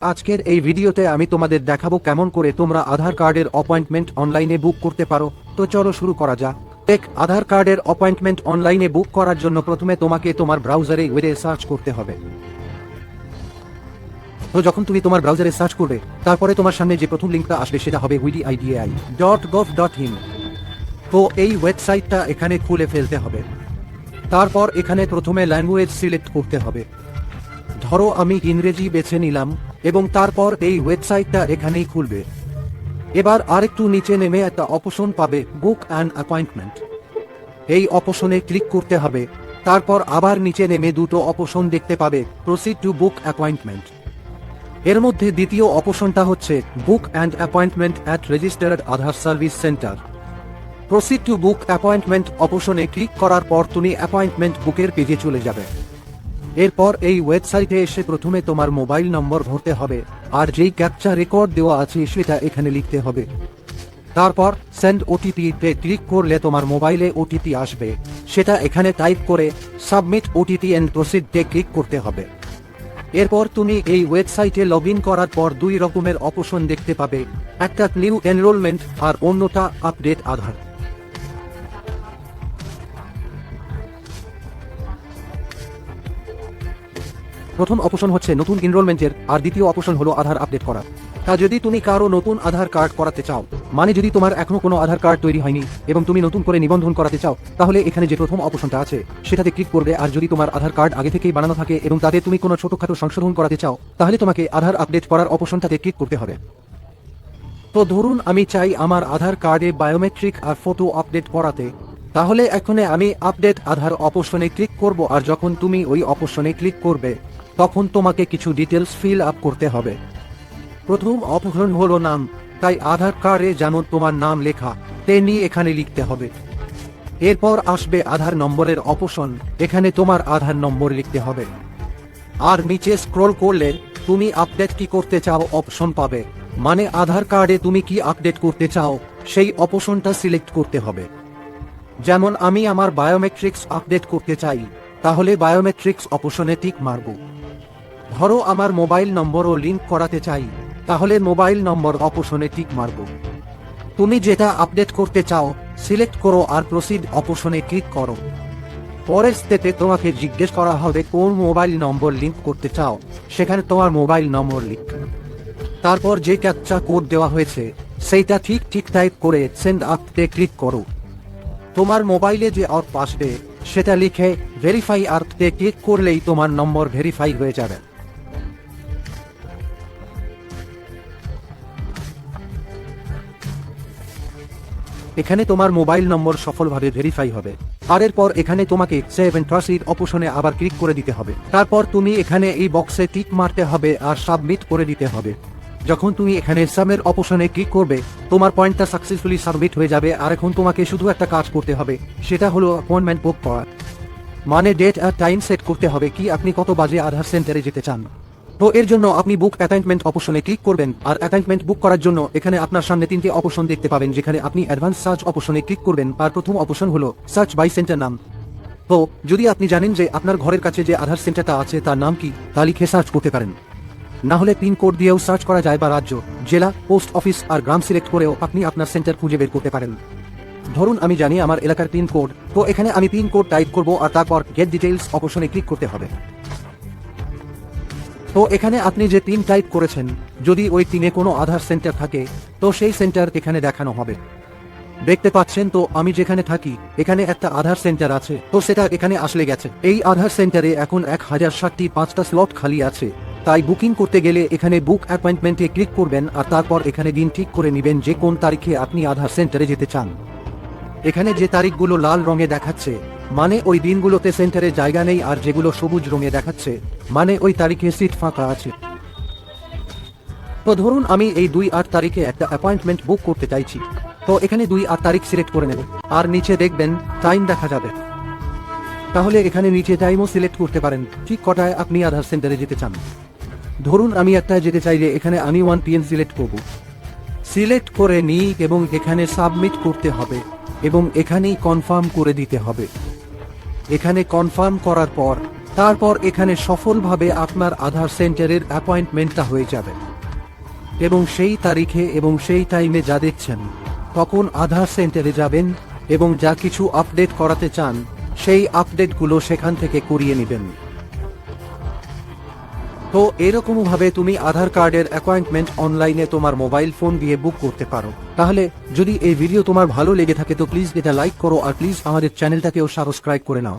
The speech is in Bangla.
আজকের এই ভিডিওতে আমি তোমাদের দেখাবো কেমন করে তোমরা আধার কার্ডের অ্যাপয়েন্টমেন্ট অনলাইনে বুক করতে পারো। তো চলো শুরু করা যাক। আধার কার্ডের অ্যাপয়েন্টমেন্ট অনলাইনে বুক করার জন্য প্রথমে তোমাকে তোমার ব্রাউজারে ওয়েবে সার্চ করতে হবে। তো যখন তুমি তোমার ব্রাউজারে সার্চ করবে, তারপরে তোমার সামনে যে প্রথম লিঙ্কটা আসবে সেটা হবে widai.gov.in। তো এই ওয়েবসাইটটা এখানে খুলে ফেলতে হবে। তারপর এখানে প্রথমে ল্যাঙ্গুয়েজ সিলেক্ট করতে হবে। ধরো আমি ইংরেজি বেছে নিলাম এবং তারপর এই ওয়েবসাইটটা এখানেই খুলবে। এবার আরেকটু নিচে নেমে একটা অপশন পাবে বুক অ্যান্ড অ্যাপয়েন্টমেন্ট। এই অপশনে ক্লিক করতে হবে। তারপর আবার নিচে নেমে দুটো অপশন দেখতে পাবে প্রসিড টু বুক অ্যাপয়েন্টমেন্ট। এর মধ্যে দ্বিতীয় অপশনটা হচ্ছে book and appointment at registered Aadhaar service centre. Proceed to book appointment অপশনে ক্লিক করার পর তুমি অ্যাপয়েন্টমেন্ট বুকের পেজে চলে যাবে। এরপর এই ওয়েবসাইটে এসে প্রথমে তোমার মোবাইল নম্বর ভরতে হবে, আর যেই ক্যাপচা রেকর্ড দেওয়া আছে সেটা এখানে লিখতে হবে। তারপর সেন্ড ওটিপি তে ক্লিক করলে তোমার মোবাইলে ওটিপি আসবে, সেটা এখানে টাইপ করে সাবমিট ওটিপি এন্ড প্রসিড তে ক্লিক করতে হবে। এরপর তুমি এই ওয়েবসাইটে লগ ইন করার পর দুই রকমের অপশন দেখতে পাবে, একটা নিউ এনরোলমেন্ট আর অন্যটা আপডেট আধার। প্রথম অপশন হচ্ছে নতুন এনরোলমেন্টের, আর দ্বিতীয় অপশন হলো আধার আপডেট করা। তা যদি তুমি কারো নতুন আধার কার্ড করাতে চাও, মানে যদি তোমার এখনো কোনো আধার কার্ড তৈরি হয়নি এবং তুমি নতুন করে নিবন্ধন করাতে চাও, তাহলে এখানে যে প্রথম অপশনটা আছে সেটাতে ক্লিক করবে। আর যদি তোমার আধার কার্ড আগে থেকেই বানানো থাকে এবং তাতে তুমি কোনো ছোটখাটো সংশোধন করাতে চাও, তাহলে তোমাকে আধার আপডেট করার অপশনটাতে ক্লিক করতে হবে। তো ধরুন আমি চাই আমার আধার কার্ডে বায়োমেট্রিক আর ফটো আপডেট করাতে, তাহলে এখানে আমি আপডেট আধার অপশনে ক্লিক করব। আর যখন তুমি ওই অপশনে ক্লিক করবে, তখন তোমাকে কিছু ডিটেলস ফিল আপ করতে হবে। প্রথম অপশন হলো নাম, তাই আধার কার্ডে যেমন তোমার নাম লেখা তেমনি এখানে লিখতে হবে। এরপর আসবে আধার নম্বরের অপশন, এখানে তোমার আধার নম্বর লিখতে হবে। আর নিচে স্ক্রল করলে তুমি আপডেট কি করতে চাও অপশন পাবে, মানে আধার কার্ডে তুমি কি আপডেট করতে চাও সেই অপশনটা সিলেক্ট করতে হবে। যেমন আমি আমার বায়োমেট্রিক্স আপডেট করতে চাই, তাহলে বায়োমেট্রিক্স অপশনে টিক মারব। ধরো আমার মোবাইল নম্বরও লিংক করাতে চাই, তাহলে মোবাইল নম্বর অপশনে টিক মারব। তুমি যেটা আপডেট করতে চাও সিলেক্ট করো আর প্রসিড অপশনে ক্লিক করো। পরের স্টেপে তোমাকে জিজ্ঞেস করা হবে কোন মোবাইল নম্বর লিংক করতে চাও, সেখানে তোমার মোবাইল নম্বর লিখ। তারপর যে ক্যাপচা কোড দেওয়া হয়েছে সেইটা ঠিক টাইপ করে সেন্ড আপতে ক্লিক করো। তোমার মোবাইলে যে অ্যাপ আসবে সেটা লিখে ভেরিফাই আপতে ক্লিক করলেই তোমার নম্বর ভেরিফাই হয়ে যাবে। এখানে তোমার মোবাইল নম্বর সফলভাবে ভেরিফাই হবে। আর এরপর এখানে তোমাকে সেভ এন্ড প্রসিড অপশনে আবার ক্লিক করে দিতে হবে। তারপর তুমি এখানে এই বক্সে টিক মারতে হবে আর সাবমিট করে দিতে হবে। যখন তুমি এখানে সাবমিট অপশনে ক্লিক করবে, তোমার পয়েন্টটা সাকসেসফুলি সাবমিট হয়ে যাবে। আর এখন তোমাকে শুধু একটা কাজ করতে হবে, সেটা হলো অ্যাপয়েন্টমেন্ট বুক করা, মানে ডেট আর টাইম সেট করতে হবে কি আপনি কত বাজে আধার সেন্টারে যেতে চান। তো এর জন্য আপনি বুক অ্যাপয়েন্টমেন্ট অপশনে ক্লিক করবেন। আর অ্যাপয়েন্টমেন্ট বুক করার জন্য এখানে আপনার সামনে তিনটে অপশন দেখতে পাবেন, যেখানে আপনি অ্যাডভান্স সার্চ অপশনে ক্লিক করবেন। আর প্রথম অপশন হলো সার্চ বাই সেন্টার নাম। তো যদি আপনি জানেন যে আপনার ঘরের কাছে যে আধার সেন্টারটা আছে তার নাম কি, তা লিখে সার্চ করতে পারেন। না হলে পিন কোড দিয়েও সার্চ করা যায়, বা রাজ্য, জেলা, পোস্ট অফিস আর গ্রাম সিলেক্ট করেও আপনি আপনার সেন্টার খুঁজে বের করতে পারেন। ধরুন আমি জানি আমার এলাকার পিন কোড, তো এখানে আমি পিন কোড টাইপ করব আর তারপর গেট ডিটেইলস অপশনে ক্লিক করতে হবে। তো এখানে আপনি যে পিন টাইপ করেছেন, যদি ওই পিনে কোনো আধার সেন্টার থাকে তো সেই সেন্টার এখানে দেখানো হবে। দেখতে পাচ্ছেন তো আমি যেখানে থাকি এখানে একটা আধার সেন্টার আছে, তো সেটা এখানে আসলে গেছে। এই আধার সেন্টারে এখন 1065টা স্লট খালি আছে, তাই বুকিং করতে গেলে এখানে বুক অ্যাপয়েন্টমেন্টে ক্লিক করবেন আর তারপর এখানে দিন ঠিক করে নেবেন যে কোন তারিখে আপনি আধার সেন্টারে যেতে চান। এখানে যে তারিখগুলো লাল রঙে দেখাচ্ছে মানে ওই দিনগুলোতে সেন্টারে জায়গা নেই, আর যেগুলো সবুজ রঙে দেখাচ্ছে মানে ওই তারিখে সিট ফাঁকা আছে। তো ধরুন আমি এই 2-8 তারিখে একটা অ্যাপয়েন্টমেন্ট বুক করতে চাইছি, তো এখানে 2-8 তারিখ সিলেক্ট করে নেব আর নিচে দেখবেন টাইম দেখা যাবে। তাহলে এখানে নিচে টাইমও সিলেক্ট করতে পারেন ঠিক কটায় আপনি আধার সেন্টারে যেতে চান। ধরুন আমি একটা যেতে চাইলে এখানে আমি 1 PM সিলেক্ট করব। সিলেক্ট করে নিই এবং এখানে সাবমিট করতে হবে এবং এখানেই কনফার্ম করে দিতে হবে। এখানে কনফার্ম করার পর তারপর এখানে সফলভাবে আপনার আধার সেন্টারের অ্যাপয়েন্টমেন্টটা হয়ে যাবে এবং সেই তারিখে এবং সেই টাইমে যা দেখছেন তখন আধার সেন্টারে যাবেন এবং যা কিছু আপডেট করাতে চান সেই আপডেটগুলো সেখান থেকে করিয়ে নেবেন। তো এরকমভাবে তুমি আধার কার্ডের অ্যাপয়েন্টমেন্ট অনলাইনে তোমার মোবাইল ফোন দিয়ে বুক করতে পারো। তাহলে যদি এই ভিডিও তোমার ভালো লেগে থাকে তো প্লিজ এটা লাইক করো আর প্লিজ আমাদের চ্যানেলটাকেও সাবস্ক্রাইব করে নাও।